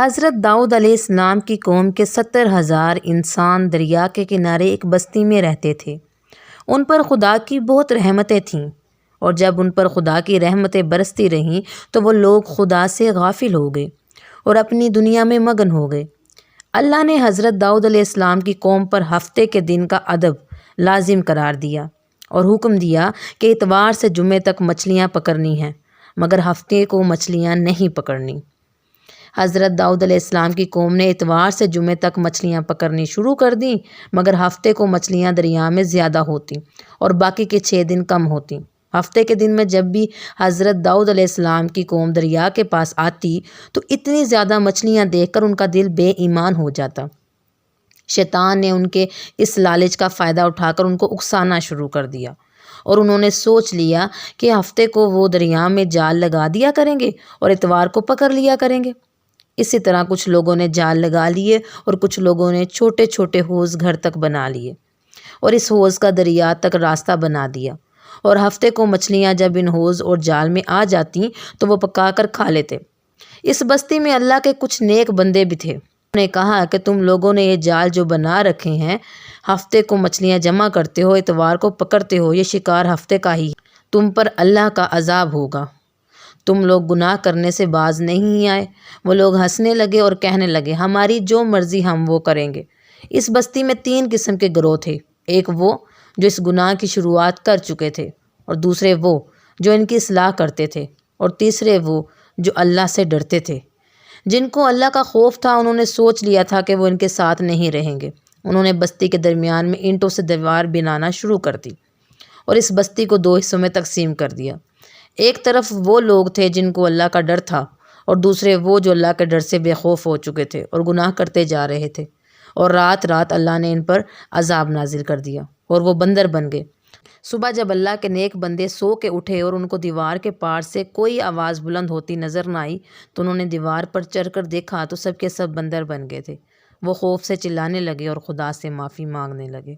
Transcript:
حضرت داؤد علیہ السلام کی قوم کے 70,000 انسان دریا کے کنارے ایک بستی میں رہتے تھے۔ ان پر خدا کی بہت رحمتیں تھیں، اور جب ان پر خدا کی رحمتیں برستی رہیں تو وہ لوگ خدا سے غافل ہو گئے اور اپنی دنیا میں مگن ہو گئے۔ اللہ نے حضرت داؤد علیہ السلام کی قوم پر ہفتے کے دن کا ادب لازم قرار دیا اور حکم دیا کہ اتوار سے جمعے تک مچھلیاں پکڑنی ہیں، مگر ہفتے کو مچھلیاں نہیں پکڑنی۔ حضرت داؤد علیہ السلام کی قوم نے اتوار سے جمعے تک مچھلیاں پکڑنی شروع کر دیں، مگر ہفتے کو مچھلیاں دریا میں زیادہ ہوتیں اور باقی کے 6 دن کم ہوتیں۔ ہفتے کے دن میں جب بھی حضرت داؤد علیہ السلام کی قوم دریا کے پاس آتی تو اتنی زیادہ مچھلیاں دیکھ کر ان کا دل بے ایمان ہو جاتا۔ شیطان نے ان کے اس لالچ کا فائدہ اٹھا کر ان کو اکسانا شروع کر دیا، اور انہوں نے سوچ لیا کہ ہفتے کو وہ دریا میں جال لگا دیا کریں گے اور اتوار کو پکڑ لیا کریں گے۔ اسی طرح کچھ لوگوں نے جال لگا لیے اور کچھ لوگوں نے چھوٹے چھوٹے حوض گھر تک بنا لیے اور اس حوض کا دریا تک راستہ بنا دیا، اور ہفتے کو مچھلیاں جب ان حوض اور جال میں آ جاتی تو وہ پکا کر کھا لیتے۔ اس بستی میں اللہ کے کچھ نیک بندے بھی تھے۔ انہوں نے کہا کہ تم لوگوں نے یہ جال جو بنا رکھے ہیں، ہفتے کو مچھلیاں جمع کرتے ہو، اتوار کو پکڑتے ہو، یہ شکار ہفتے کا ہی ہے، تم پر اللہ کا عذاب ہوگا۔ تم لوگ گناہ کرنے سے باز نہیں آئے۔ وہ لوگ ہنسنے لگے اور کہنے لگے، ہماری جو مرضی ہم وہ کریں گے۔ اس بستی میں 3 قسم کے گروہ تھے، ایک وہ جو اس گناہ کی شروعات کر چکے تھے، اور دوسرے وہ جو ان کی اصلاح کرتے تھے، اور تیسرے وہ جو اللہ سے ڈرتے تھے۔ جن کو اللہ کا خوف تھا انہوں نے سوچ لیا تھا کہ وہ ان کے ساتھ نہیں رہیں گے۔ انہوں نے بستی کے درمیان میں اینٹوں سے دیوار بنانا شروع کر دی اور اس بستی کو 2 حصوں میں تقسیم کر دیا۔ ایک طرف وہ لوگ تھے جن کو اللہ کا ڈر تھا، اور دوسرے وہ جو اللہ کے ڈر سے بے خوف ہو چکے تھے اور گناہ کرتے جا رہے تھے، اور رات رات اللہ نے ان پر عذاب نازل کر دیا اور وہ بندر بن گئے۔ صبح جب اللہ کے نیک بندے سو کے اٹھے اور ان کو دیوار کے پار سے کوئی آواز بلند ہوتی نظر نہ آئی تو انہوں نے دیوار پر چڑھ کر دیکھا تو سب کے سب بندر بن گئے تھے۔ وہ خوف سے چلانے لگے اور خدا سے معافی مانگنے لگے۔